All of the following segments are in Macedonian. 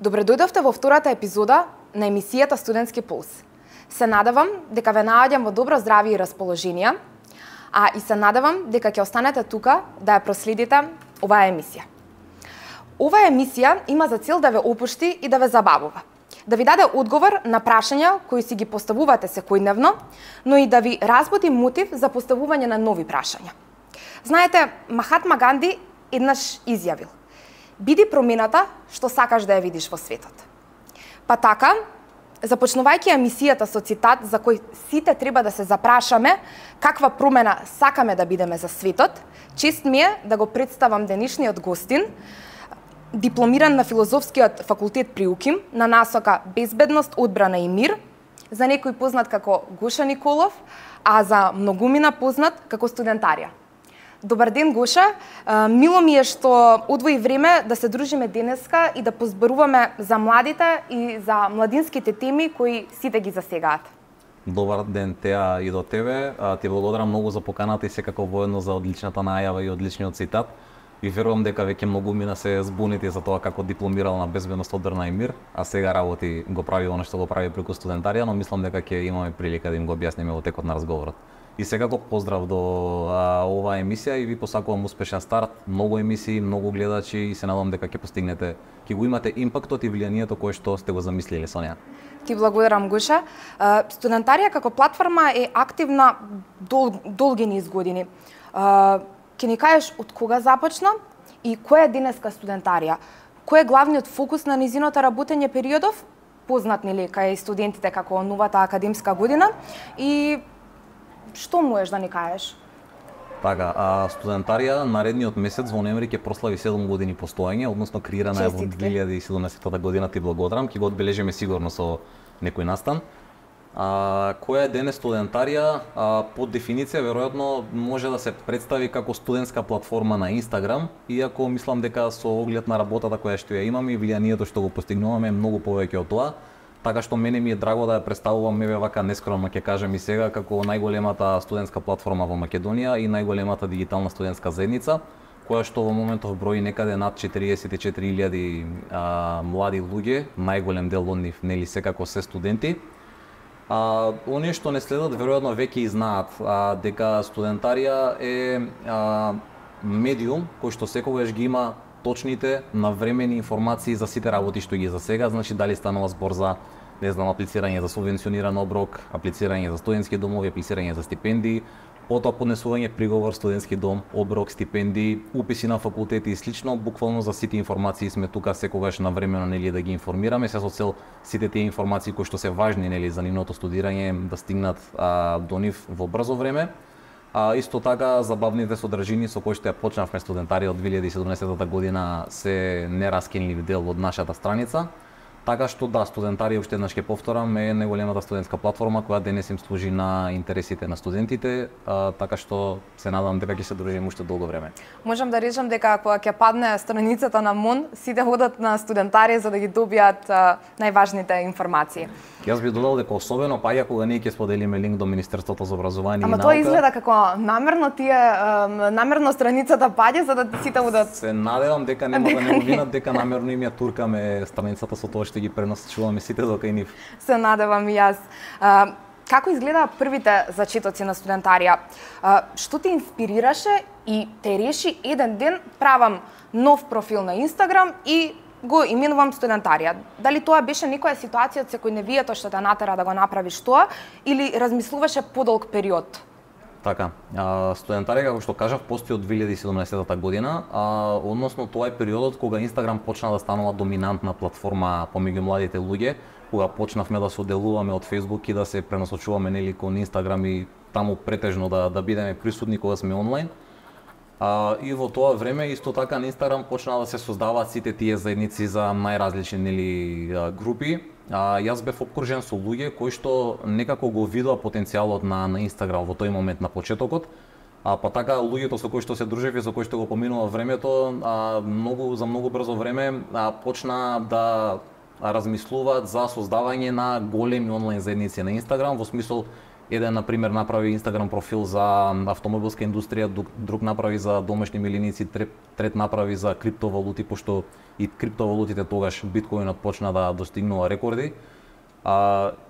Добре дојдовте во втората епизода на емисијата Студентски пулс. Се надевам дека ве наоѓам во добро здравје и расположение, а и се надевам дека ќе останете тука да ја проследите оваа емисија. Оваа емисија има за цел да ве опушти и да ве забавува, да ви даде одговор на прашања кои си ги поставувате секојдневно, но и да ви разбуди мотив за поставување на нови прашања. Знаете, Махатма Ганди еднаш изјавил: биди промената што сакаш да ја видиш во светот. Па така, започнувајќи емисијата со цитат за кој сите треба да се запрашаме каква промена сакаме да бидеме за светот, чест ми е да го представам денешниот гостин, дипломиран на Филозофскиот факултет при УКИМ на насока Безбедност, одбрана и мир, за некој познат како Гоша Николов, а за многумина познат како Студентарија. Добар ден, Гоша. Мило ми е што одвои време да се дружиме денеска и да позборуваме за младите и за младинските теми кои сите ги засегаат. Добар ден, Теа, и до тебе. Ти благодарам многу за поканата и секако воедно за одличната најава и одличниот цитат. И верувам дека веќе многумина се збунети за тоа како дипломирал на Безбедност, одбрана и мир, а сега работи го прави она што го прави преку Студентарија, но мислам дека ќе имаме прилика да им го објасниме во текот на разговорот. И секако поздрав до оваа емисија и ви посакувам успешен старт, многу емисии, многу гледачи и се надам дека ќе постигнете, ќе го имате импактот и влијанието кое што сте го замислили со неа. Ти благодарам, Гоша. Студентарија како платформа е активна долги низ години. Ќе ни кажеш од кога започна и која е денеска Студентарија? Кој е главниот фокус на низиното работење периодов? Познат нели кај студентите како новата академска година и што можеш да ни кажеш? Така, Студентарија наредниот месец во ноември ќе прослави 7 години постоење, односно креирана е во 2017 година, ти благодарам, ќе го одбележиме сигурно со некој настан. Која е денес Студентарија? По дефиниција веројатно може да се представи како студентска платформа на Инстаграм, иако мислам дека со оглед на работата која што ја имаме и влијанието што го постигнуваме е многу повеќе од тоа. Така што мене ми е драго да ја представувам еве вака нескромно ќе кажем и сега како најголемата студентска платформа во Македонија и најголемата дигитална студентска заедница, која што во моментов брои некаде над 44.000 млади луѓе, најголем дел од нив нели секако се студенти. Оние што не следат веројатно веќе и знаат дека Студентарија е медиум кој што секогаш ги има точните, навремени информации за сите работи што ги засега, значи дали станува збор за, не знам, аплицирање за субвенциониран оброк, аплицирање за студентски домови, аплицирање за стипендии, потоа поднесување приговор студентски дом, оброк, стипендии, уписи на факултети и слично, буквално за сите информации сме тука секогаш навремено нели да ги информираме, се со цел сите тие информации кои што се важни нели за нивното студирање да стигнат до нив во брзо време. Исто така, забавните содржини со кои што ја почнавме Студентарија од 2017 година се нераскинлив дел од нашата страница. Така што да, Студентарија, уште еднаш ќе повторам, е најголемата студентска платформа која денес им служи на интересите на студентите, така што се надам дека ќе се дружиме уште долго време. Можам да речам дека кога ќе падне страницата на МОН, сите одат на Студентарија за да ги добијат најважните информации. Јас би додал дека особено паѓа кога ние ќе споделиме линк до Министерството за образование и наука. Ама тоа изгледа како намерно страницата паѓа за да сите одат. Се надевам дека нема да не винат дека намерно им ја туркаме страницата со тоа што ги пренасочуваме сите до кај нив. Се надевам и јас. Како изгледа првите зачетоци на Студентарија? Што те инспирираше и те реши еден ден правам нов профил на Инстаграм и го именувам Студентарија? Дали тоа беше некоја ситуација од секојдневието што те натера да го направиш тоа или размислуваше подолг период? Така, Студентарија, како што кажав, постои од 2017 година, односно тоа е периодот кога Инстаграм почна да станува доминантна платформа помеѓу младите луѓе, кога почнавме да се оделуваме од Фејсбук и да се пренасочуваме нели кон Инстаграм и таму претежно да бидеме присутни кога сме онлайн. И во тоа време исто така на Инстаграм почна да се создаваат сите тие заедници за најразлични нели групи. Јас бев обкружен со луѓе кои што некако го видоа потенцијалот на Инстаграм во тој момент на почетокот. Па така луѓето со кои што се дружев и со кои што го поминува времето, за многу брзо време почна да размислуваат за создавање на големи онлайн заедници на Инстаграм, во смисол Еден на пример направи Instagram профил за автомобилска индустрија, друг направи за домашни милиници, трет направи за криптовалути, пошто и криптовалутите тогаш биткоинот почна да достигнува рекорди.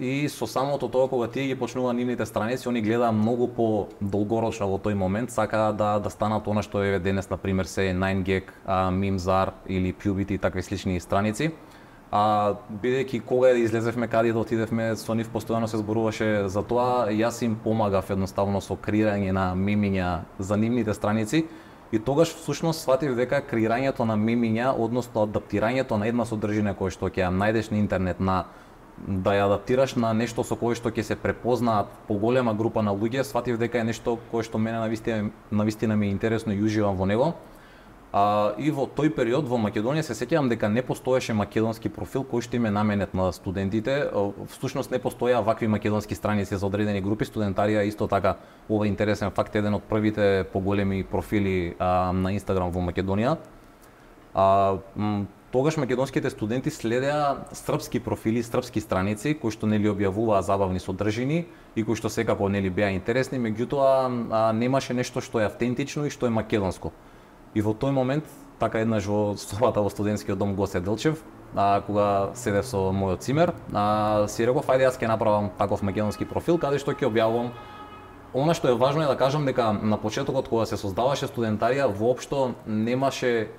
И со самото тоа кога тие ги почнува нивните страници, они глеdaa многу по долгорочно во тој момент, сакаа да станат она што е денес на пример се 9gag, Mimzar или Pubit и такви слични страници. Бидејќи кога излезевме, каде да отидевме, со нив постојано се зборуваше за тоа, јас им помагав едноставно со креирање на мемиња за нивните страници. И тогаш всушност сватив дека креирањето на мемиња, односно адаптирањето на една содржина која што ќе ја најдеш на интернет, да ја адаптираш на нешто со кое што ќе се препознаат поголема група на луѓе, сватив дека е нешто кое што мене навистина ми е интересно и уживам во него. И во тој период во Македонија се сеќавам дека не постоеше македонски профил кој што им е наменет на студентите. Всушност не постоја вакви македонски страници за одредени групи. Студентарија исто така, ова е интересен факт, еден од првите поголеми профили на Инстаграм во Македонија. Тогаш македонските студенти следеа српски профили, српски страници кои што нели објавуваа забавни содржини и кои што секако нели беа интересни, меѓутоа немаше нешто што е автентично и што е македонско. И во тој момент, така еднаш во собата во студентскиот дом Гоце Делчев, кога седев со мојот цимер, си реков ајде јас ќе направам таков македонски профил каде што ќе објавувам. Она што е важно е да кажам дека на почетокот кога се создаваше студентарија, воопшто немаше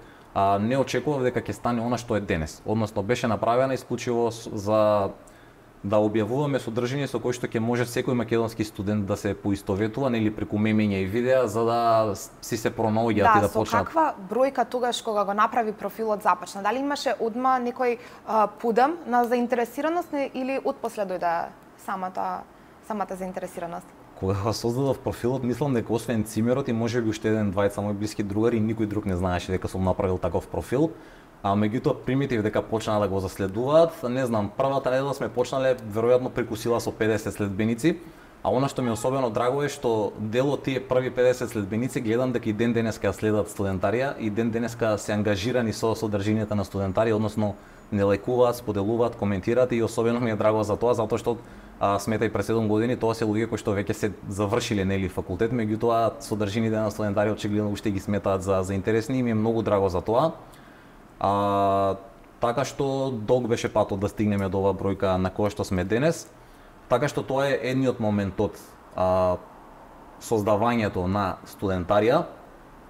не очекував дека ќе стане она што е денес. Односно беше направена исклучиво за да објавуваме содржини со кои што ќе може секој македонски студент да се поистоветува нели преку мемиња и видеа за да си се пронаоѓаат и да почнат. Да, со каква бројка тогаш кога го направи профилот започна? Дали имаше одма некој пудам на заинтересираност или отпосле дојде самата заинтересираност? Кога го создадов профилот, мислам дека освен цимерот и можеби уште еден-двајца мои блиски другари, никој друг не знаеше дека сум направил таков профил. Меѓутоа примитив дека почнаа да го заследуваат, не знам, првата недела сме почнале веројатно преку сила со 50 следбеници, она што ми е особено драго е што дел од тие први 50 следбеници гледам дека и ден денеска ја следат студентарија и ден денеска се ангажирани со содржината на студентарија, односно не лајкуваат, споделуваат, коментираат и особено ми е драго за тоа затоа што сметај пред 7 години тоа се луѓе кои што веќе се завршиле нели факултет, меѓутоа содржините на студентарија очигледно уште ги сметаат за интересни и ми е многу драго за тоа. Така што долг беше патот да стигнеме до оваа бројка на која што сме денес. Така што тоа е едниот момент од создавањето на студентарија,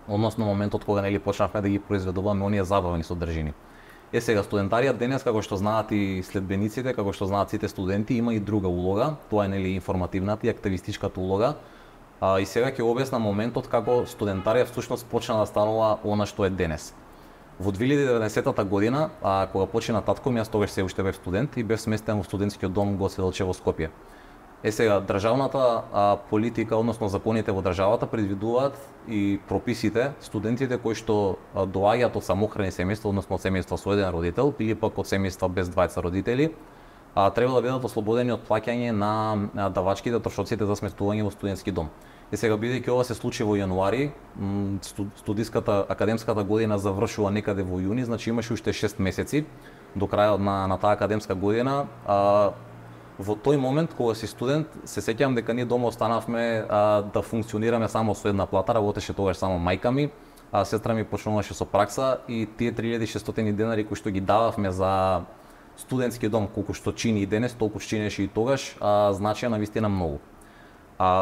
односно моментот кога нели почнавме да ги произведуваме оние забавни содржини. Сега студентарија денес, како што знаат и следбениците, како што знаат сите студенти, има и друга улога, тоа е нели информативната и активистичката улога. И сега ќе објаснам моментот како студентарија всушност почна да станува она што е денес. Во 2019 година, кога почина татко ми, јас тогаш се уште бев студент и бев сместен во студентскиот дом Гоце Делчев во Скопје. Сега државната политика, односно законите во државата предвидуваат и прописите студентите кои што доаѓаат од самохрани семејства, односно од семејства со еден родител или пак од семејства без двајца родители, треба да бидат ослободени од плаќање на давачките, трошоците за сместување во студентски дом. Сега бидејќи ова се случи во јануари, студиската академската година завршува некаде во јуни, значи имаше уште 6 месеци до крајот на таа академска година. Во тој момент кога си студент, се сеќавам дека ние дома останавме да функционираме само со една плата, работеше тогаш само мајка ми, сестра ми почнуваше со пракса и тие 3600 денари кои што ги дававме за студентски дом, колку што чини и денес, толку чинеше и тогаш, значи навистина многу.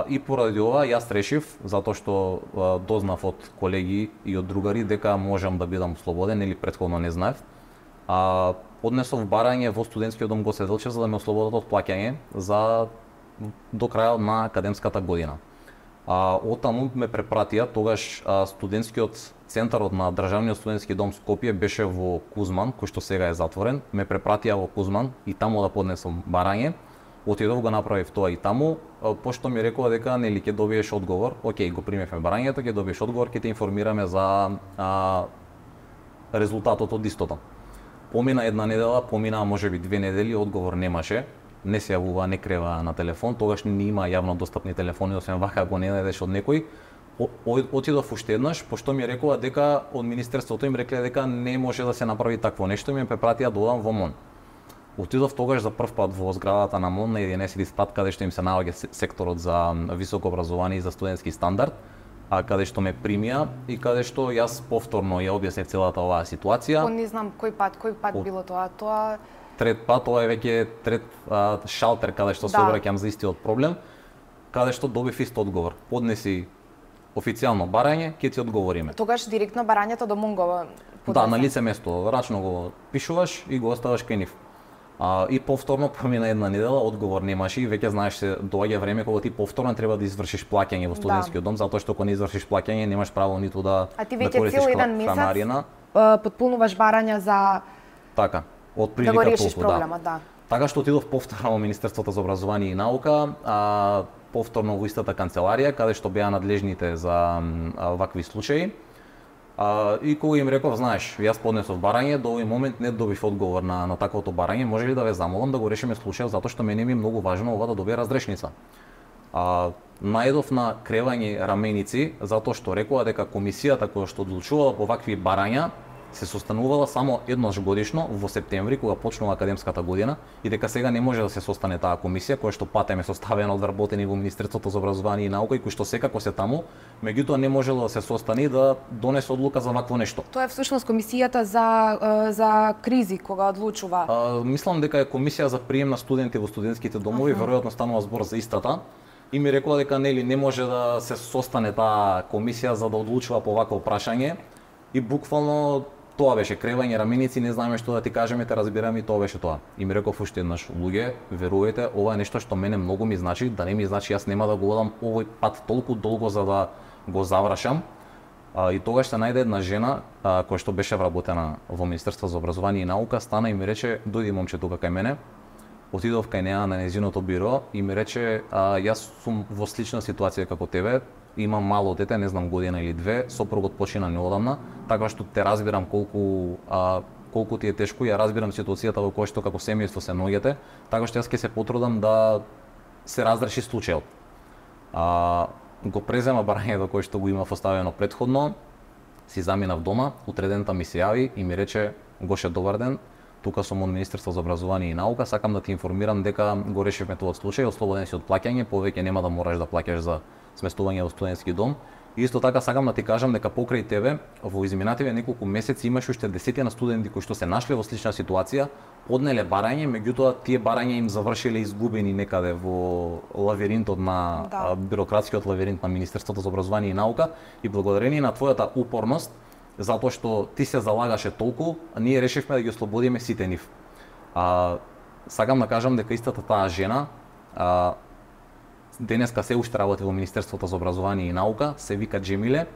И поради ова јас решив, затоа што дознав од колеги и од другари дека можам да бидам слободен или претходно не знаев, поднесов барање во студентскиот дом Гоце Делчев за да ме ослободат од плаќање за до крајот на академската година. Оттаму ме препратија, тогаш студентскиот центарот на државниот студентски дом Скопје беше во Кузман, кој што сега е затворен. Ме препратија во Кузман и таму да поднесам барање. Отидов го направив тоа и таму, пошто ми рекоа дека нели ќе добиеш одговор. Океј, го примевме барањето, ќе добиеш одговор, ќе те информираме за резултатот од истото. Помина една недела, помина можеби 2 недели, одговор немаше. Не се јавува, не крева на телефон, тогаш не има јавно достапни телефони, освен вака го не најдеш од некој. Отидов уште еднаш, пошто ми рекоа дека од министерството им рекле дека не може да се направи такво нешто и ме препратија да одам во МОН. Отидов тогаш за прв пат во зградата на МОН на 11 спат, каде што им се наоѓа секторот за високо образование и за студентски стандард, каде што ме примија и каде што јас повторно ја објаснив целата оваа ситуација. Не знам кој пат било тоа. Трет пат, ова е веќе трет шалтер каде што се обраќам за истиот проблем, каде што добив ист одговор. Поднеси официјално барање, ќе ти одговориме. Тогаш директно барањето до МОН го поднесе? Да, на лице место, рачно го пишуваш и го оставаш кај нив. И повторно помина една недела, одговор немаше и веќе знаеш се доаѓа време кога ти повторно треба да извршиш плаќање во студентскиот дом, затоа што кога не извршиш плаќање немаш право ниту да користиш хранарина. Потпунуваш барања за така, од прилика да го решиш толку, проблемот, да. Така што отидов повторно во Министерството за образование и наука, повторно во истата канцеларија каде што беа надлежните за вакви случаи. И кога им реков, знаеш, јас поднесов барање, до овој момент не добив одговор на таквото барање, може ли да ве замолам да го решиме случајот, затоа што мене ми е многу важно ова да добие разрешница. Наедов на кревање раменици, затоа што рекува дека комисијата која што одлучувала по вакви барања се состанувала само еднаш годишно во септември кога почнува академската година и дека сега не може да се состане таа комисија која што патем е составена од вработени во Министерството за образование и наука и кои што секако се таму, меѓутоа не можело да се состане и да донесе одлука за вакво нешто. Тоа е всушност комисијата за кризи кога одлучува. Мислам дека е комисија за прием на студенти во студентските домови, веројатно станува збор за истата. И ми рекува дека не може да се состане таа комисија за да одлучува по вакво прашање и буквално тоа беше кревање раменици, не знаеме што да ти кажеме, те разбираме и тоа беше тоа. И ми реков уште еднаш, луѓе, верувајте, ова е нешто што мене многу ми значи, да не ми значи јас нема да го одам овој пат толку долго за да го завршам. И тогаш се најде една жена која што беше вработена во Министерство за образование и наука, стана и ми рече, дојди момче тука кај мене. Отидов кај неа на нејзиното биро и ми рече, јас сум во слична ситуација како тебе, имам мало дете, не знам година или две, сопругот почина неодамна, така што те разбирам колку ти е тешко, ја разбирам ситуацијата во која што како семејство се наоѓате, така што јас ќе се потрудам да се разреши случајот. Го презема барањето кое што го имав оставено претходно, си заминав дома, утредента ми се јави и ми рече, Гоше, добар ден, тука сум од Министерство за образование и наука, сакам да ти информирам дека го решивме тој случај, ослободен си од плаќање, повеќе нема да мораш да плаќаш за сместување во студентски дом. И исто така сакам да ти кажам дека покрај тебе во изминативе неколку месеци имаш уште десетина студенти кои што се нашле во слична ситуација, поднеле барање, меѓутоа тие барања им завршиле изгубени некаде во лавиринтот на бирократскиот лавиринт на Министерството за образование и наука и благодарение на твојата упорност, затоа што ти се залагаше толку, ние решивме да ги ослободиме сите нив. Сакам да кажам дека истата таа жена денеска се уште работи во Министерството за образование и наука, се вика Джемиле.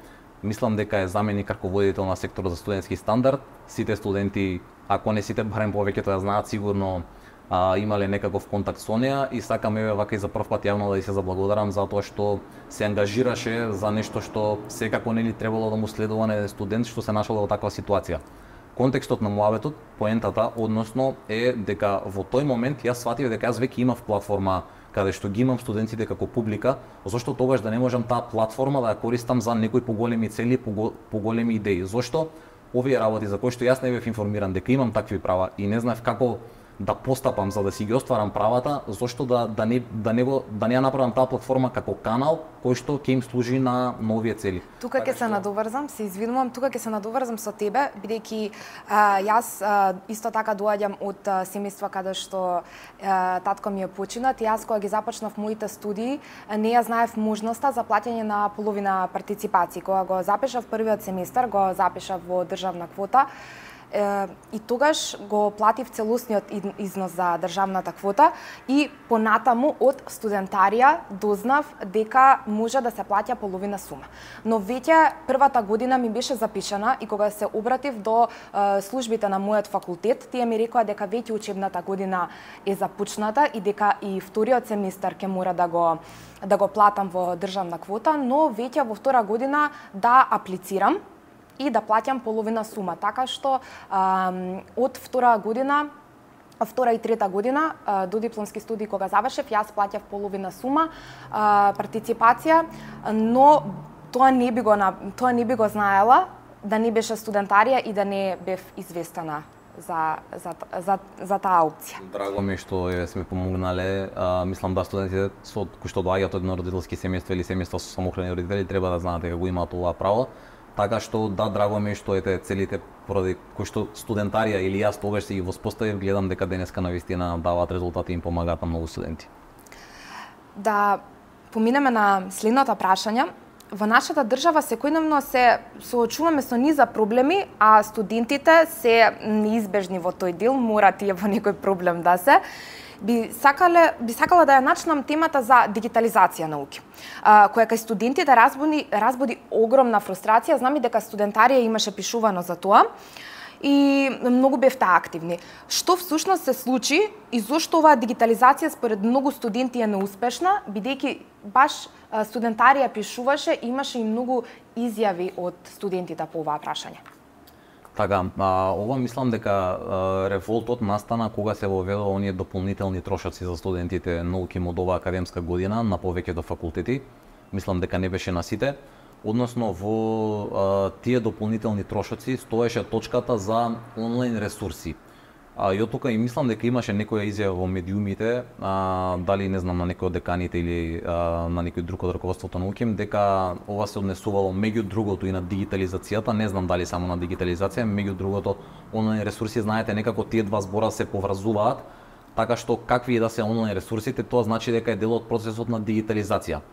Мислам дека е заменик раководител на секторот за студентски стандард. Сите студенти, ако не сите, барем повеќето ја знаат, сигурно имале некаков контакт со неа и сакам еве вака и за прв пат јавно да ја се заблагодарам затоа што се ангажираше за нешто што секако нели требало да му следува на студент што се нашол во таква ситуација. Контекстот на муабетот, поентата, односно е дека во тој момент јас сватив дека јас веќе имав платформа каде што ги имам студентите како публика, зошто тогаш да не можам таа платформа да ја користам за некои поголеми цели, поголеми идеи. Зошто овие работи за кои што јас не бев информиран дека имам такви права и не знаев како да постапам за да си ги остварам правата, зошто да не ја направам таа платформа како канал кој што ќе им служи на овие цели. Тука ќе се надоврзам, се извинувам, тука ќе се надоврзам со тебе, бидејќи јас исто така доаѓам од семејство каде што татко ми е починат и јас кога ги започнав моите студии, не ја знаев можноста за плаќање на половина партиципација. Кога го запишав првиот семестар, го запишав во државна квота, и тогаш го платив целосниот износ за државната квота и понатаму од студентарија дознав дека може да се плаќа половина сума. Но веќе првата година ми беше запишана и кога се обратив до службите на мојот факултет, тие ми рекоа дека веќе учебната година е започната и дека и вториот семестар ќе мора да го платам во државна квота, но веќе во втора година да аплицирам и да плаќам половина сума, така што од втора и трета година до дипломски студии кога завршив, јас плаќав половина сума партиципација, но тоа не би го знаела да не беше студентарија и да не бев известена за таа опција. Драго ми е што сме помогнале. Мислам да студентите кои што доаѓаат од еднородителски семејства или семејства со самохрани родители треба да знаат дека го имаат оваа право. Така што да, драго ми е што целите поради кои што студентарија или јас тогаш се ги воспоставив, гледам дека денеска навистина даваат резултати и им помагаат на многу студенти. Да поминеме на следното прашање. Во нашата држава секојдневно се соочуваме со низа проблеми, а студентите се неизбежни во тој дел, мора тие во некој проблем да се. Би сакала да ја начнам темата за дигитализација науки, која кај студентите разбуди огромна фрустрација. Знам и дека студентарија имаше пишувано за тоа и многу бевте активни. Што всушност се случи и зошто оваа дигитализација според многу студенти е неуспешна, бидејќи баш студентарија пишуваше, имаше и многу изјави од студентите по оваа прашање. Така, ова мислам дека револтот настана кога се воведоа оние дополнителни трошоци за студентите науки од оваа академска година на повеќето факултети. Мислам дека не беше на сите. Односно во тие дополнителни трошоци стоеше точката за онлайн ресурси. И од тука и мислам дека имаше некоја изјава во медиумите, дали не знам на некој од деканите или на некој друг од раководството на УКИМ, дека ова се однесувало меѓу другото и на дигитализацијата, не знам дали само на дигитализација, меѓу другото онлайн ресурси, знаете, некако тие два збора се поврзуваат, така што какви и да се онлайн ресурсите, тоа значи дека е дел од процесот на дигитализација.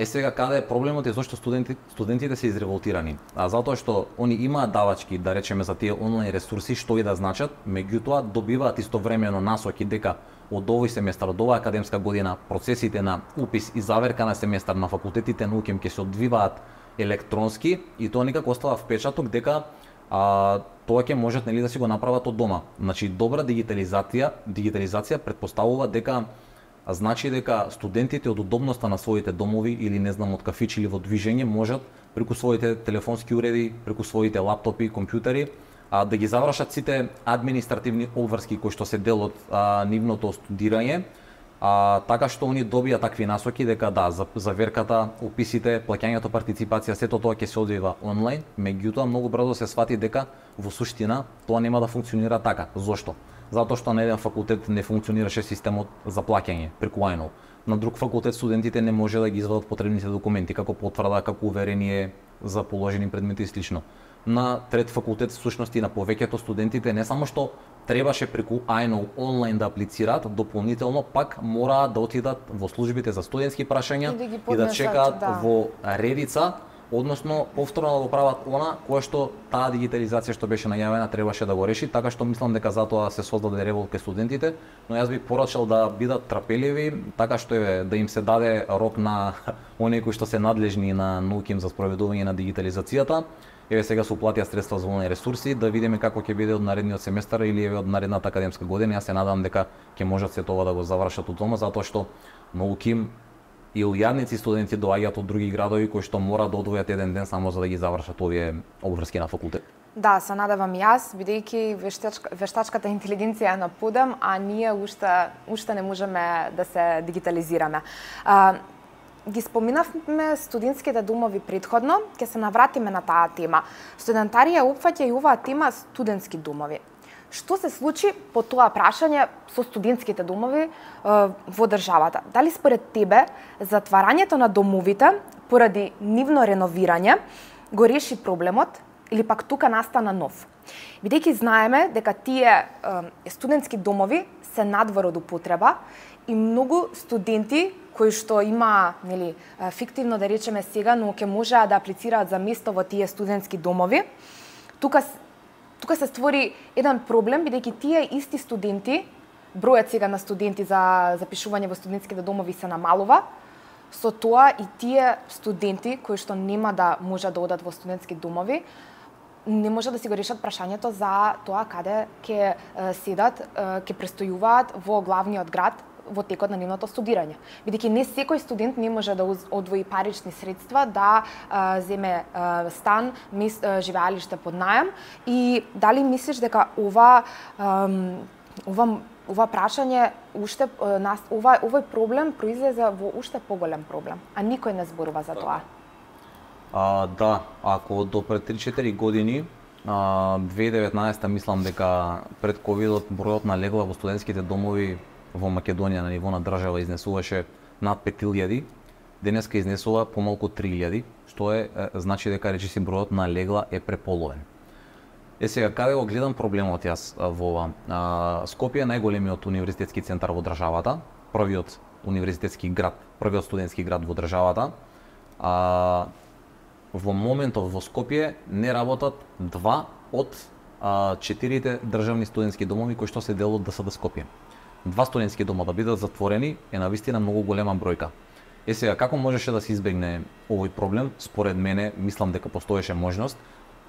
Сега каде е проблемот и зашто студентите се изреволтирани? Затоа што они имаат давачки, да речеме, за тие онлайн ресурси, што и да значат, меѓутоа добиваат истовремено насоки дека од овој семестар, од оваа академска година, процесите на упис и заверка на семестар на факултетите на УКИМ ќе се одвиваат електронски и тоа некако остава впечаток дека тоа ќе можат да си го направат од дома. Значи добра дигитализација предпоставува дека значи дека студентите од удобноста на своите домови или не знам од кафичи или во движење можат преку своите телефонски уреди, преку своите лаптопи, компјутери да ги завршат сите административни обврски кои што се дел од нивното студирање, така што они добија такви насоки дека да, заверката, уписите, плаќањето, партиципација, сето тоа ќе се одвива онлайн, меѓутоа многу брзо се свати дека во суштина тоа нема да функционира така. Зошто? Затоа што на еден факултет не функционираше системот за плаќање преку INO. На друг факултет студентите не може да ги извадат потребните документи, како потврда, како уверение за положени предмети и слично. На трет факултет, всушност и на повеќето студентите, не само што требаше преку INO онлайн да аплицираат, дополнително пак мораат да отидат во службите за студентски прашања и да чекаат во редица, односно повторно да го прават она кое што таа дигитализација што беше најавена требаше да го реши, така што мислам дека затоа се создаде револт кај студентите, но јас би порачал да бидат трпеливи, така што да им се даде рок на оние кои што се надлежни на НУКИМ за спроведување на дигитализацијата. Сега се уплатија средства за онлайн ресурси, да видиме како ќе биде од наредниот семестар или од наредната академска година. Јас се надам дека ќе можат се тоа да го завршат од дома, затоа што на УКИМ и илјадници студенти доаѓаат од други градови кои што мора да одвојат еден ден само за да ги завршат овие обврски на факултет. Да, се надевам јас, бидејќи вештачката интелигенција е на подем, а ние уште не можеме да се дигитализираме. Ги споминавме студентските домови претходно, ќе се навратиме на таа тема. Студентарија опфаќа и оваа тема студентски домови. Што се случи по тоа прашање со студентските домови во државата? Дали според тебе затварањето на домовите поради нивно реновирање го реши проблемот или пак тука настана нов? Бидејќи знаеме дека тие студентски домови се надвор од употреба и многу студенти кои што има, фиктивно да речеме сега, но ќе можеа да аплицираат за место во тие студентски домови, тука се створи еден проблем, бидејќи тие исти студенти, бројот сега на студенти за запишување во студентските домови се намалува, со тоа и тие студенти кои што нема да можат да одат во студентски домови, не може да си го решат прашањето за тоа каде ќе седат, ќе престојуваат во главниот град во текот на нивното студирање. Бидејќи не секој студент не може да одвои парични средства да земе стан, живеалиште под најам и дали мислиш дека ова прашање уште овој проблем произлезе во уште поголем проблем, а никој не зборува за тоа. Да, ако до пред 3-4 години 2019 мислам дека пред ковидот бројот на легла во студентските домови во Македонија на ниво на држава изнесуваше над 5000, денеска изнесува помалку 3000, што значи дека речиси бројот на легла е преполовен. Сега каде го гледам проблемот јас во ова? Скопје е најголемиот универзитетски центар во државата, првиот универзитетски град, првиот студентски град во државата. Во моментов во Скопје не работат 2 од 4 државни студентски домови кои што се дел од ДСД Скопје. 2 студентски дома да бидат затворени е навистина многу голема бројка. Сега како можеше да се избегне овој проблем? Според мене, мислам дека постоеше можност.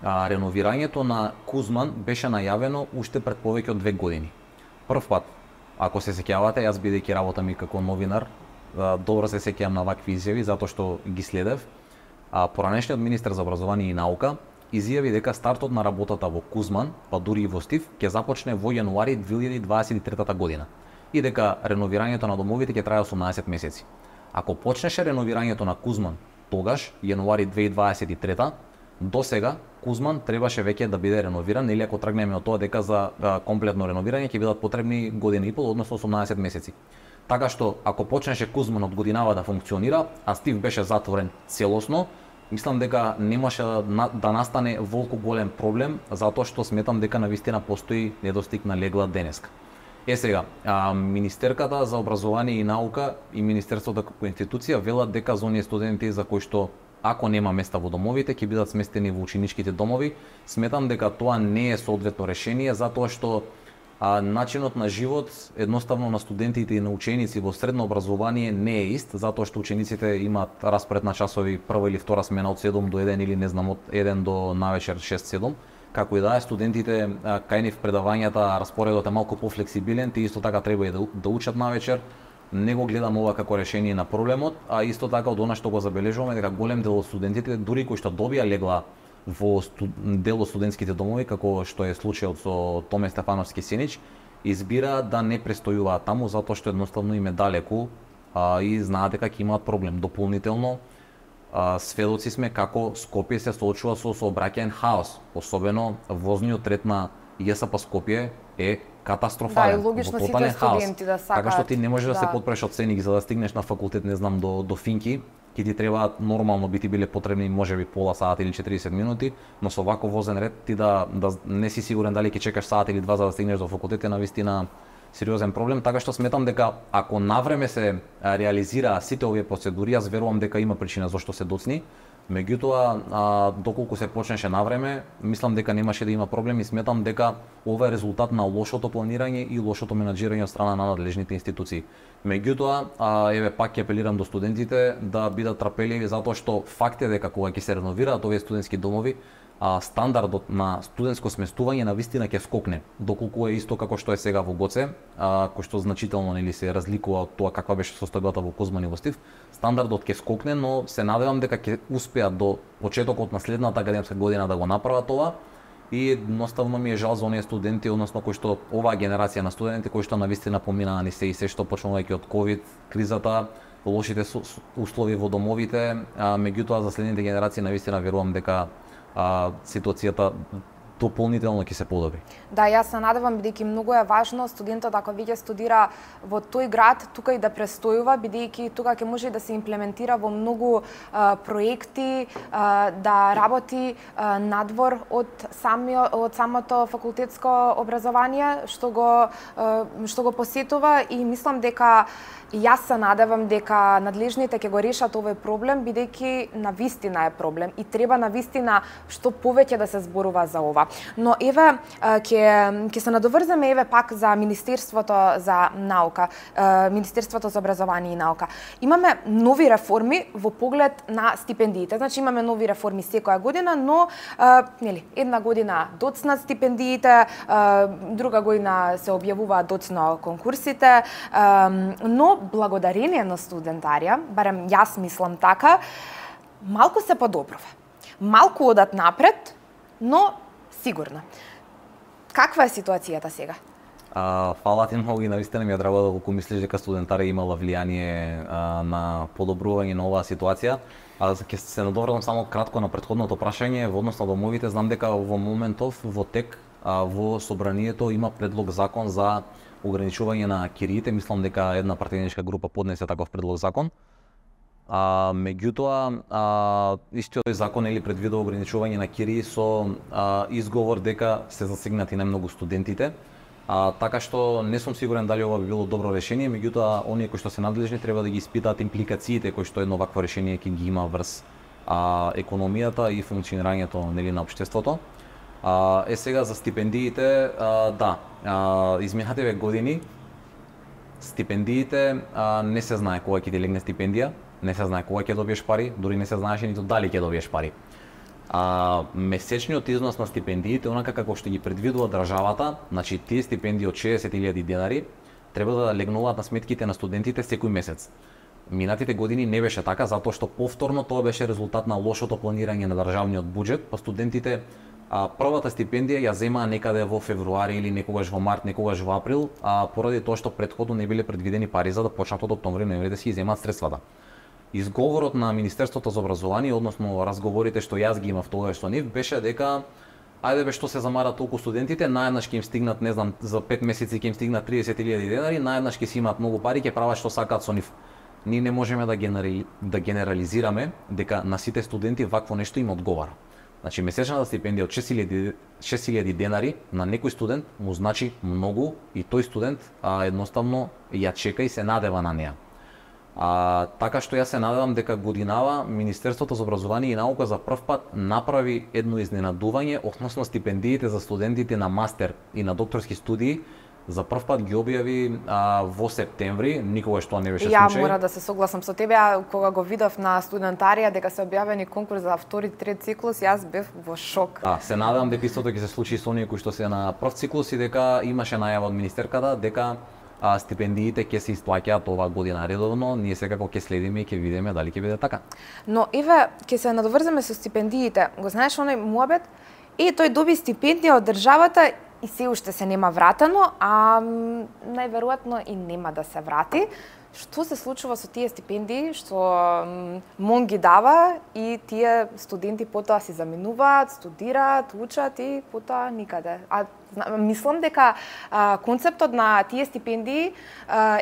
Реновирањето на Кузман беше најавено уште пред повеќе од 2 години. Прв пат, ако се сеќавате, јас бидејќи работам и како новинар, добро се сеќавам на вакви изјави затоа што ги следев. Поранешниот министер за образование и наука изјави дека стартот на работата во Кузман, па дури и во Стив, ќе започне во јануари 2023 година и дека реновирањето на домовите ќе трае 18 месеци. Ако почнеше реновирањето на Кузман тогаш, јануари 2023, до сега Кузман требаше веќе да биде реновиран, или ако тргнеме од тоа дека за комплетно реновирање ќе бидат потребни година и пол, односно 18 месеци. Така што ако почнеше Кузман од годинава да функционира, а Стив беше затворен целосно, мислам дека немаше да настане волку голем проблем, затоа што сметам дека навистина постои недостиг на легла денеска. Сега, Министерката за образование и наука и Министерството како институција велат дека за оние студенти за кои што ако нема места во домовите, ќе бидат сместени во ученичките домови. Сметам дека тоа не е соодветно решение, затоа што начинот на живот едноставно на студентите и на ученици во средно образование не е ист, затоа што учениците имаат распред на часови прва или втора смена од 7 до 1 или не знам од 1 до навечер 6-7. Како и да е, студентите кај нив предавањата распоредот е малку пофлексибилен, тие исто така треба и да учат навечер. Не го гледам ова како решение на проблемот, а исто така од она што го забележуваме дека голем дел од студентите, дури кои што добија легла во дел од студентските домови, како што е случајот со Томе Стефановски Сенич, избира да не престојуваат таму затоа што едноставно им е далеку и знаат дека ќе имаат проблем. Дополнително, сведоци сме како Скопје се соочува со сообраќаен хаос, особено возниот ред на ЈСП Скопје е катастрофален, во тотален хаос. Така што ти не можеш да се потпреш од Сеник за да стигнеш на факултет, не знам, до Финки, ќе ти треба нормално би ти биле потребни можеби пола сат или 40 минути, но со вако возен ред ти да не си сигурен дали ќе чекаш сат или 2 за да стигнеш до факултет е навистина сериозен проблем, така што сметам дека ако навреме се реализира сите овие процедури, јас верувам дека има причина зашто се доцни. Меѓутоа, доколку се почнеше навреме, мислам дека немаше да има проблем и сметам дека ова е резултат на лошото планирање и лошото менаџирање од страна на надлежните институции. Меѓутоа, еве пак ќе апелирам до студентите да бидат трпеливи затоа што факт е дека кога ќе се реновираат овие студентски домови, стандардот на студентско сместување навистина ќе скокне, доколку е исто како што е сега во Гоце, кој што значително нели се разликува од тоа каква беше состојбата во Кузман и во Стив. Стандардот ќе скокне, но се надевам дека ќе успеат до почетокот на следната академска година да го направат ова. И едноставно ми е жал за оние студенти, односно кои што оваа генерација на студенти кои што навистина поминаа ни се и се што почнувајќи од ковид кризата, лошите услови во домовите, меѓутоа за следните генерации навистина верувам дека ситуацијата дополнително ќе се подобри. Да, јас се надевам, бидејќи многу е важно студентот ако веќе студира во тој град, тука и да престојува, бидејќи тука ќе може да се имплементира во многу проекти, да работи надвор од самото факултетско образование што го посетува и мислам дека и јас се надевам дека надлежните ќе го решат овој проблем, бидејќи навистина е проблем и треба навистина што повеќе да се зборува за ова. Но еве ќе се надоврземе еве пак за Министерството за наука, Министерството за образование и наука. Имаме нови реформи во поглед на стипендиите. Значи имаме нови реформи секоја година, но нели една година доцнат стипендиите, друга година се објавуваат доцно конкурсите, но благодарение на студентарија, барем јас мислам така, малку се подобрува. Малку одат напред, но сигурно. Каква е ситуацијата сега? Фала ти многу и навистина ми е драго да колку мислиш дека студентарија имала влијание на подобрување на оваа ситуација. Ќе се надоврзам само кратко на претходното прашање во однос на домовите. Знам дека во моментов во тек во собранието има предлог закон за ограничување на кириите. Мислам дека една партијничка група поднесе таков предлог закон. Меѓутоа, истиот тој закон предвидува ограничување на кирии со изговор дека се засегнати најмногу студентите. Така што не сум сигурен дали ова би било добро решение, меѓутоа оние кои што се надлежни треба да ги испитаат импликациите кои што едно вакво решение ќе ги има врз економијата и функционирањето на општеството. Сега за стипендиите, изминативе години стипендиите не се знае кога ќе ти легне стипендија, не се знае кога ќе добиеш пари, дури не се знаеше ниту дали ќе добиеш пари. Месечниот износ на стипендиите, онака како што ги предвидува државата, значи тие стипендии од 60.000 денари треба да легнуваат на сметките на студентите секој месец. Минатите години не беше така, затоа што повторно тоа беше резултат на лошото планирање на државниот буџет, па студентите првата стипендија ја земаа некаде во февруари или некогаш во март, некогаш во април, поради тоа што претходно не биле предвидени пари за да почнат од октомври-ноември да си земаат средствата. Изговорот на Министерството за образование, односно разговорите што јас ги имав тогаш со нив, беше дека ајде што се замарат толку студентите, наеднаш ќе им стигнат, не знам, за 5 месеци ќе им стигнат 30.000 денари, наеднаш ќе си имаат многу пари, ќе прават што сакаат со нив. Ние не можеме да генерализираме дека на сите студенти вакво нешто им одговара. Значи месечната стипендија од 6.000 денари на некој студент му значи многу и тој студент едноставно ја чека и се надева на неа. Така што јас се надевам дека годинава Министерството за образование и наука за прв пат направи едно изненадување односно стипендиите за студентите на мастер и на докторски студии за прв пат ги објави во септември, никогаш тоа не беше случај. Ја мора да се согласам со тебе, кога го видов на студентарија дека се објавени конкурс за втори, трет циклус, јас бев во шок. Се надевам дека истото ќе се случи со оние кои што се на прв циклус и дека имаше најава од министерката дека стипендиите ќе се исплаќаат оваа година редовно, ние секако ќе следиме и ќе видиме дали ќе биде така. Но еве ќе се надоврземе со стипендиите. Го знаеш оној муабет? И тој доби стипендија од државата и се уште се нема вратено, а најверојатно и нема да се врати. Што се случува со тие стипендии што МОН ги дава и тие студенти потоа си заминуваат, студираат, учат и потоа никаде. Мислам дека концептот на тие стипендии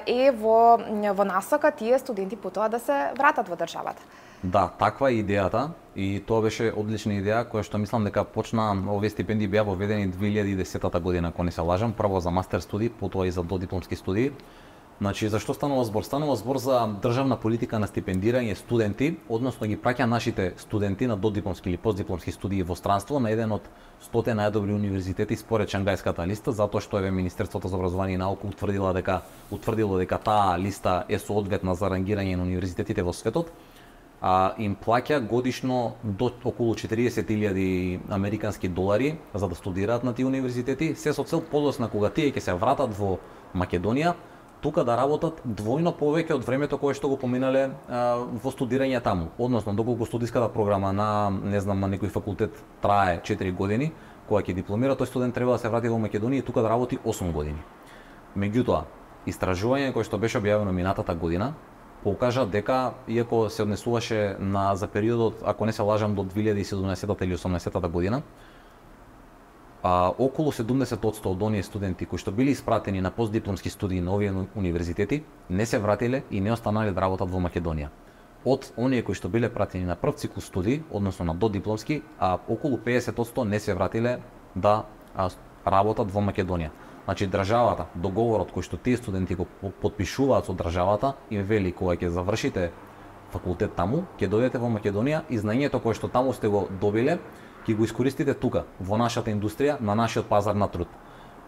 е во насока тие студенти потоа да се вратат во државата. Да, таква е идејата и тоа беше одлична идеја која што мислам дека почна, овие стипендии беа воведени 2010 година, ако не се лажам, прво за мастер студии, потоа и за додипломски студии. Значи, зашто станува збор? Станува збор за државна политика на стипендирање студенти, односно ги праќа нашите студенти на додипломски или постдипломски студии во странство на еден од 100 најдобри универзитети според Шангајската листа, затоа што Министерството за образование и наука утврдило дека таа листа е соодветна за рангирање на универзитетите во светот. Им плаќа годишно до околу 40.000 американски долари за да студираат на тие универзитети, се со цел подоцна кога тие ќе се вратат во Македонија, тука да работат двојно повеќе од времето кое што го поминале во студирање таму. Односно, доколку студиската програма на некој факултет трае 4 години, кога ќе дипломира, тој студент треба да се врати во Македонија и тука да работи 8 години. Меѓутоа, истражување кое што беше објавено минатата година покажа дека, иако се однесуваше за периодот, ако не се лажам, до 2017 или 2018 година, околу 70% од оние студенти кои што били испратени на постдипломски студии на овие универзитети не се вратиле и не останале да работат во Македонија. Од оние кои што биле пратени на прв циклус студии, односно на додипломски, околу 50% не се вратиле да работат во Македонија. Значи државата, договорот кој што тие студенти го потпишуваат со државата, им вели кога ќе завршите факултет таму, ќе дојдете во Македонија и знаењето кое што таму сте го добиле, ќе го искористите тука, во нашата индустрија, на нашиот пазар на труд.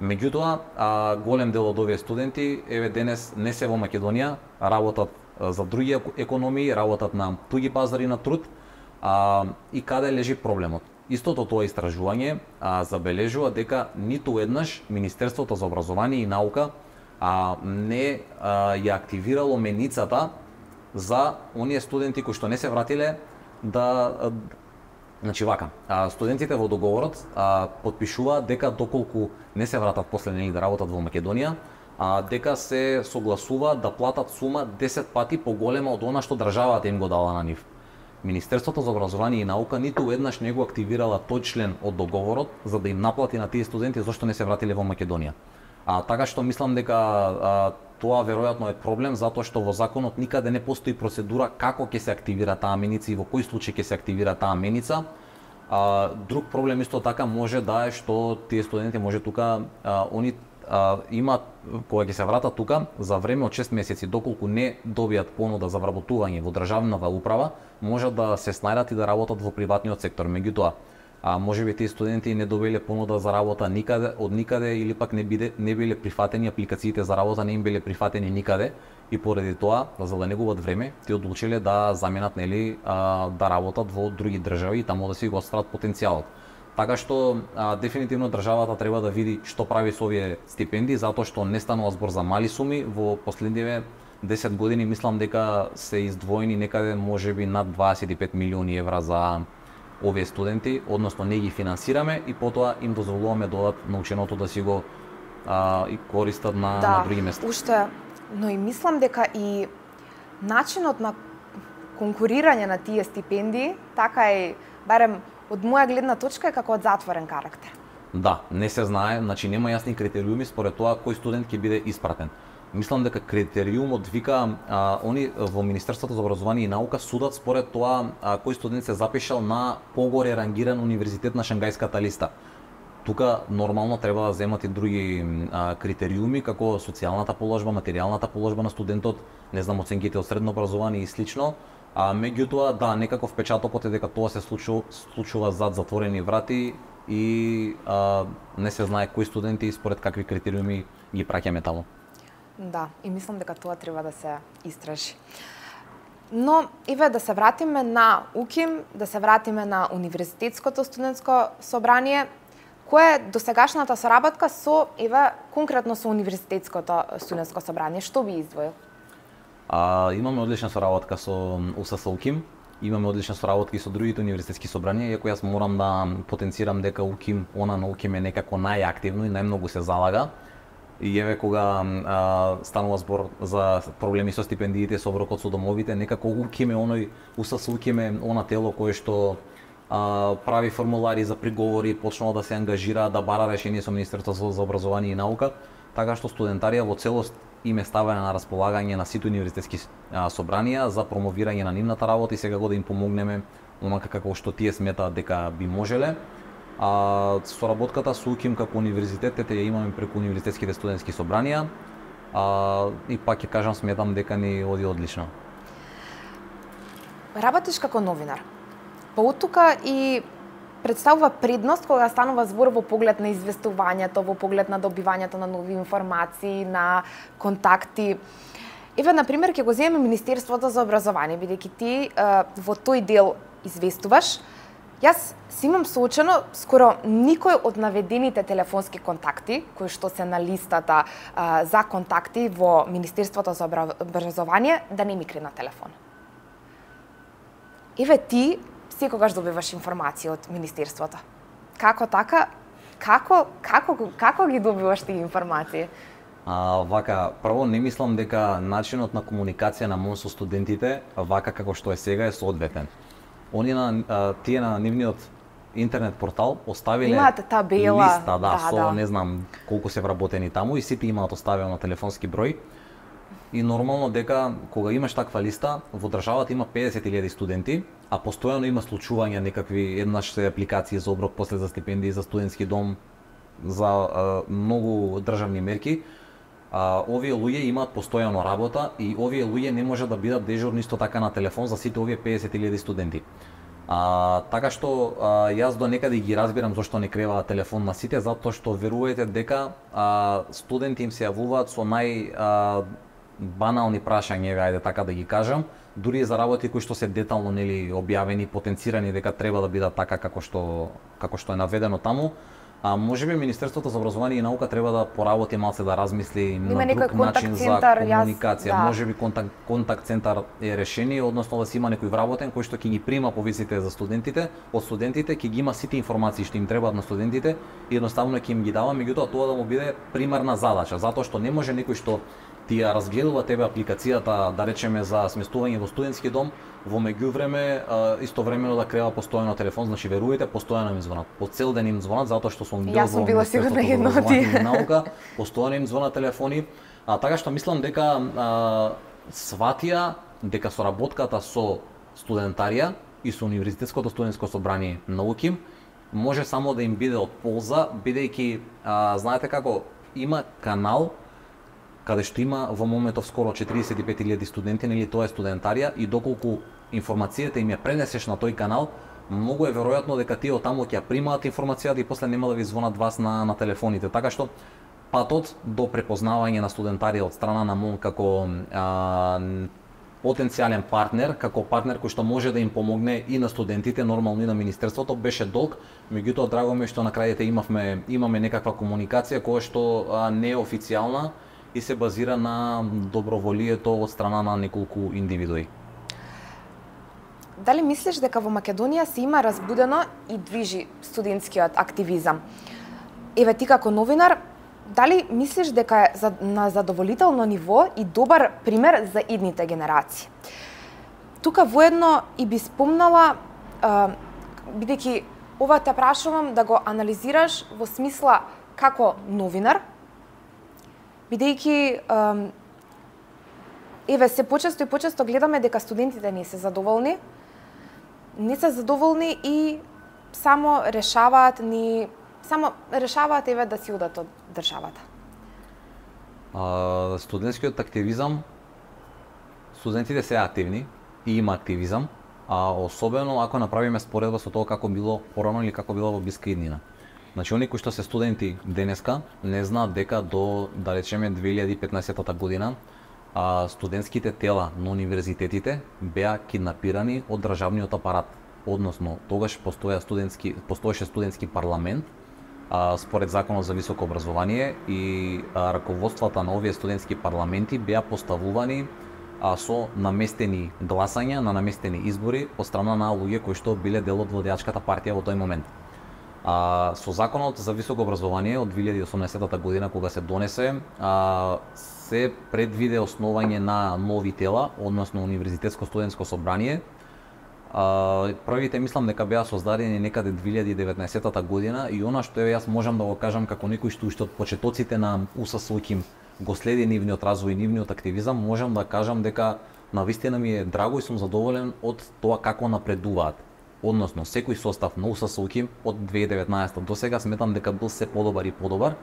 Меѓутоа, голем дел од овие студенти денес не се во Македонија, работат за други економии, работат на туѓи пазари на труд, и каде лежи проблемот? Истото тоа истражување забележува дека ниту еднаш Министерството за образование и наука не ја активирало меницата за оние студенти кои што не се вратиле Значи вака, студентите во договорот потпишуваат дека доколку не се вратат после нели да работат во Македонија, дека се согласуваат да платат сума 10 пати поголема од она што државата им го дала на нив. Министерството за образование и наука ниту еднаш не го активирала тој член од договорот за да им наплати на тие студенти зашто не се вратиле во Македонија. Така што мислам дека тоа веројатно е проблем затоа што во законот никаде не постои процедура како ќе се активира таа меница и во кој случај ќе се активира таа меница. Друг проблем исто така може да е што тие студенти може тука они имаат кога ќе се вратат тука за време од 6 месеци доколку не добијат понуда за вработување во државната управа, може да се снајдат и да работат во приватниот сектор. Меѓутоа, можеби тие студенти не добиле понуда за работа никаде, од никаде или пак не биле прифатени, апликациите за работа не им биле прифатени никаде и поради тоа, за да не губат време, тие одлучиле да заменат нели да работат во други држави и таму да си го остварат потенцијалот. Така што дефинитивно државата треба да види што прави со овие стипендии, затоа што не станува збор за мали суми. Во последниве 10 години мислам дека се издвоени некаде можеби над 25 милиони евра за овие студенти, односно не ги финансираме и потоа им дозволуваме додат наученото да си го и користат на други места. Уште, но и мислам дека и начинот на конкурирање на тие стипендии, така и барем од моја гледна точка е како од затворен карактер. Да, не се знае, значи нема јасни критериуми според тоа кој студент ќе биде испратен. Мислам дека критериумот вика они во Министерството за образование и наука судат според тоа кој студент се запишал на погоре рангиран универзитет на Шангајската листа. Тука нормално треба да земат и други критериуми како социјалната положба, материјалната положба на студентот, не знам оценките од средно образование и слично. Меѓутоа, да, некако впечатокот е дека тоа се случува зад затворени врати и не се знае кои студенти и според какви критериуми ги праќаме таму. Да, и мислам дека тоа треба да се истражи. Но, Иве, да се вратиме на УКИМ, да се вратиме на Универзитетското студентско собрание. Која е досегашната соработка со, Иве, конкретно со Универзитетското студентско собрание? Што би издвоил? Имаме одлична соработка со УСС УКИМ, имаме одлична соработка и со другите универзитетски собранија, иако јас морам да потенцирам дека УКИМ, она на УКИМ е некако најактивно и најмногу се залага. И еве кога станува збор за проблеми со стипендиите, со оброкот со домовите, некако УКИМ е оној, УСС УКИМ е она тело кое што прави формулари за приговори, почнува да се ангажира, да бара решение со Министерството за образование и наука, така што студентарија во целост им е ставена на располагање на сите универзитетски собранија за промовирање на нивната работа и сега го да им помогнеме онака како што тие сметаат дека би можеле. Соработката со УКИМ како универзитетите ја имаме преку универзитетските студентски собранија и пак ќе кажам сметам дека ни оди одлично. Работиш како новинар. Па оттука и представува предност кога станува збор во поглед на известувањето, во поглед на добивањето на нови информации, на контакти. Еве, например, ќе го земеме Министерството за образование, бидејќи ти во тој дел известуваш. Јас си имам соочено скоро никој од наведените телефонски контакти, кои што се на листата за контакти во Министерството за образование, да не ми крена телефон. Еве, ти секогаш добиваш информации од Министерството. Како така? Како ги добиваш тие информации? Вака, прво не мислам дека начинот на комуникација на МОН со студентите, вака како што е сега, е соодветен. Тие на нивниот интернет портал оставиле имаат табела, листа, со не знам колку се вработени таму и сите имаат оставено телефонски број. И нормално дека кога имаш таква листа, во државата има 50.000 студенти, а постојано има случувања некакви еднаш се апликации за оброк, после за стипендии, за студентски дом, за многу државни мерки. Овие луѓе имаат постојано работа и овие луѓе не може да бидат дежурни исто така на телефон за сите овие 50.000 студенти. Така што јас до некаде ги разбирам зашто не креваат телефон на сите, затоа што верувајте дека студенти им се јавуваат со банални прашања, ајде така да ги кажам, дури за работи кои што се детално нели објавени, потенцирани дека треба да бидат така како што е наведено таму. Можеби Министерството за образование и наука треба да поработи малце, да размисли на друг начин за комуникација. Да. Можеби контакт центар е решение, односно да се има некој вработен кој што ќе ги прима повиците за студентите, од студентите ќе ги има сите информации што им требаат на студентите и едноставно ќе им ги дава, меѓутоа тоа да му биде примарна задача, затоа што не може некој што ти ја разгледува тебе апликацијата, да речеме за сместување во студентски дом, во меѓувреме истовремено да крева постојано телефон, значи верувајте, постојано им звонат. По цел ден им звонат затоа што сум бил во Министерството за образование и наука, постојано им звонат телефони, така што мислам дека сватија дека соработката со студентарија и со Универзитетското студентско собрание на УКИМ може само да им биде од полза, бидејќи знаете како има канал каде што има во моментов скоро 45.000 студенти, нели тоа е студентарија и доколку информацијата им ја пренесеш на тој канал, многу е веројатно дека тие оттаму ќе примаат информацијата и после нема да ви звонат вас на телефоните. Така што патот до препознавање на студентарија од страна на МОН како потенцијален партнер, како партнер кој што може да им помогне и на студентите, нормално и на Министерството, беше долг, меѓутоа драго ми е што на крајите имаме некаква комуникација која што не е официјална и се базира на доброволието од страна на неколку индивидуи. Дали мислиш дека во Македонија се има разбудено и движи студентскиот активизам? Еве ти како новинар, дали мислиш дека е на задоволително ниво и добар пример за идните генерации? Тука воедно и би спомнала, бидејќи ова те прашувам да го анализираш во смисла како новинар, бидејќи еве се почесто и почесто гледаме дека студентите не се задоволни и само решаваат еве да си одат од државата. Студентскиот активизам, студентите се активни и има активизам, особено ако направиме споредба со тоа како било порано или како било во блиска иднина. Значи, оние кои што се студенти денеска не знаат дека до, да речеме, 2015 година студентските тела на универзитетите беа киднапирани од државниот апарат. Односно, тогаш постоеше студентски парламент, според Законот за високо образование и раководствата на овие студентски парламенти беа поставувани со наместени гласања на наместени избори од страна на луѓе кои што биле дел од владеачката партија во тој момент. Со Законот за високо образование од 2018 година кога се донесе, се предвиде основање на нови тела, односно Универзитетско студентско собрание. Првите мислам дека беа создадени некаде 2019 година и она што јас можам да го кажам како некој што уште од почетоците на УСС-УКИМ го следи нивниот развој и нивниот активизам, можам да кажам дека навистина ми е драго и сум задоволен од тоа како напредуваат. Односно, секој состав на УСС-УКИМ од 2019 до сега сметам дека бил се подобар и подобар,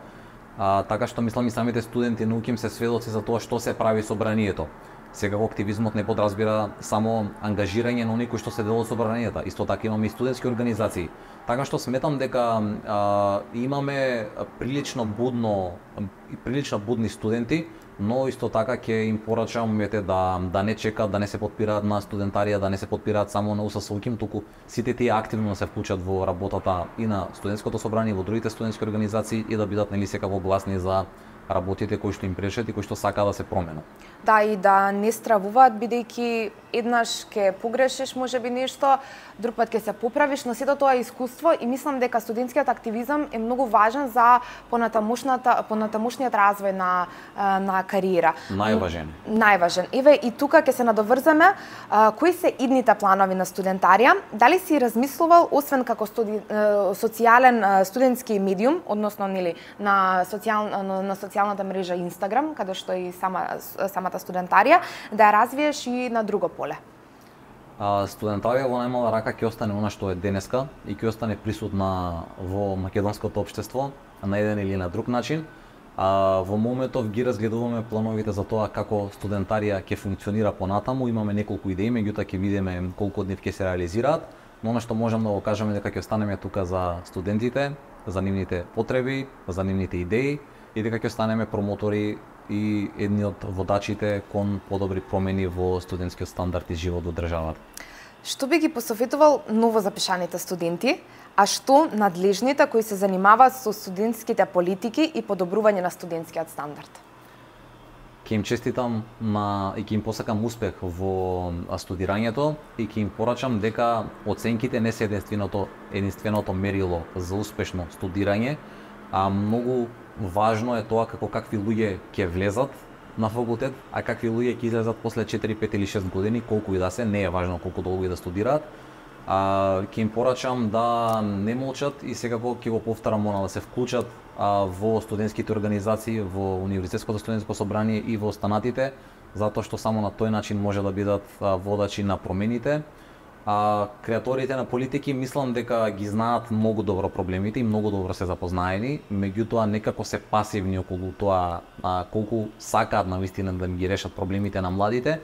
така што мислам и самите студенти на УКИМ се сведоци за тоа што се прави собранието. Сега активизмот не подразбира само ангажирање на оние кои што се дел од собранието, исто така имаме и студентски организации. Така што сметам дека имаме прилично будни студенти, но исто така ќе им порачам да не чекаат, да не се потпираат на студентарија, да не се потпираат само на УСС-УКИМ, туку сите тие активно се вклучат во работата и на студентското собрание, во другите студентски организации и да бидат секако гласни за работите кои што им пречат и кои што сакаат да се променат. Да, и да не стравуваат, бидејќи еднаш ќе погрешиш можеби нешто, друг пат ќе се поправиш, но сето тоа е искуство и мислам дека студентскиот активизам е многу важен за понатамошниот развој на кариера. Најважен. Еве и тука ќе се надоврземе, кои се идните планови на студентарија? Дали си размислувал, освен како социјален студентски медиум, односно на социјалната мрежа Инстаграм, каде што и самата студентарија, да ја развиеш и на друго поле? Студентарија во најмала рака ќе остане она што е денеска и ќе остане присутна во македонското општество на еден или на друг начин. Во моментов ги разгледуваме плановите за тоа како студентарија ќе функционира понатаму, имаме неколку идеи, меѓутоа ќе видиме колку од нив ќе се реализираат, но она што можам да го кажеме дека ќе останеме тука за студентите, за нивните потреби, за нивните идеи и дека ќе останеме промотори и едни од водачите кон подобри промени во студентскиот стандард и живот во државата. Што би ги посоветувал ново запишаните студенти, а што надлежните кои се занимаваат со студентските политики и подобрување на студентскиот стандард? Ќе им честитам и ќе им посакам успех во студирањето и ќе им порачам дека оценките не се единственото мерило за успешно студирање, а многу важно е тоа какви луѓе ќе влезат на факултет, а какви луѓе ќе излезат после 4, 5 или 6 години, колку и да се, не е важно колку долго и да студираат. Ќе им порачам да не молчат и секако ќе го повторам да се вклучат во студентските организации, во Универзитетското студентско собрание и во останатите, затоа што само на тој начин може да бидат водачи на промените. Креаторите на политики мислам дека ги знаат многу добро проблемите и многу добро се запознаени, меѓутоа некако се пасивни околу тоа колку сакаат навистина да ги решат проблемите на младите,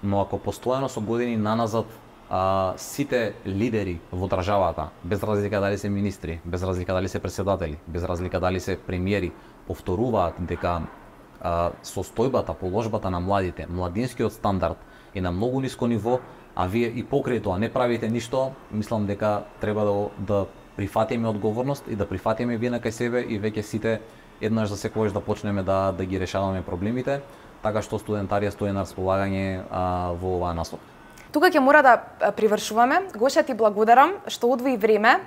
но ако постојано со години наназад сите лидери во државата, без разлика дали се министри, без разлика дали се претседатели, без разлика дали се премиери, повторуваат дека состојбата, положбата на младите, младинскиот стандард е на многу ниско ниво, а вие и покрај тоа не правите ништо, мислам дека треба да прифатиме одговорност и да прифатиме вина кај себе и веќе сите еднаш за секогаш да почнеме да ги решаваме проблемите, така што студентарија стои на располагање во оваа насока. Тука ќе мора да привршуваме. Гоше, ти благодарам што одвои време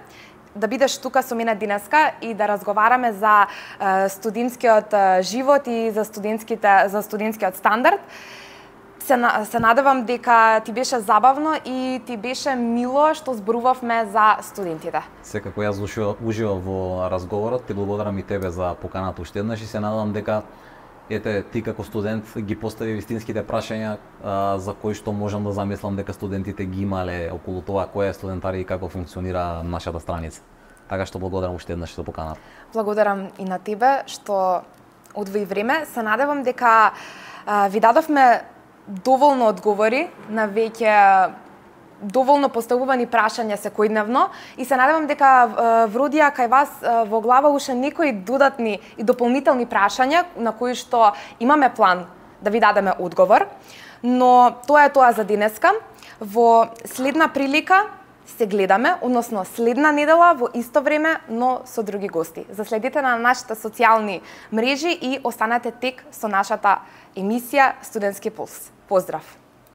да бидеш тука со мене денеска и да разговараме за студентскиот живот и за студентскиот стандард. Се надевам дека ти беше забавно и ти беше мило што зборувавме за студентите. Секако јас уживав во разговорот, ти благодарам и тебе за поканата уште еднаш и се надевам дека ти како студент ги постави вистинските прашања за кои што можам да замислам дека студентите ги имале околу тоа која е студентарија и како функционира нашата страница. Така што благодарам уште еднаш за поканата. Благодарам и на тебе што одвои време. Се надевам дека ви дадовме доволно одговори на веќе доволно поставувани прашања секојдневно и се надевам дека вродија кај вас во глава уште некои додатни и дополнителни прашања на кои што имаме план да ви дадеме одговор. Но тоа е тоа за денеска. Во следна прилика се гледаме, односно следна недела во исто време, но со други гости. Заследете на нашите социјални мрежи и останете тек со нашата емисија Студентски пулс. Поздрав!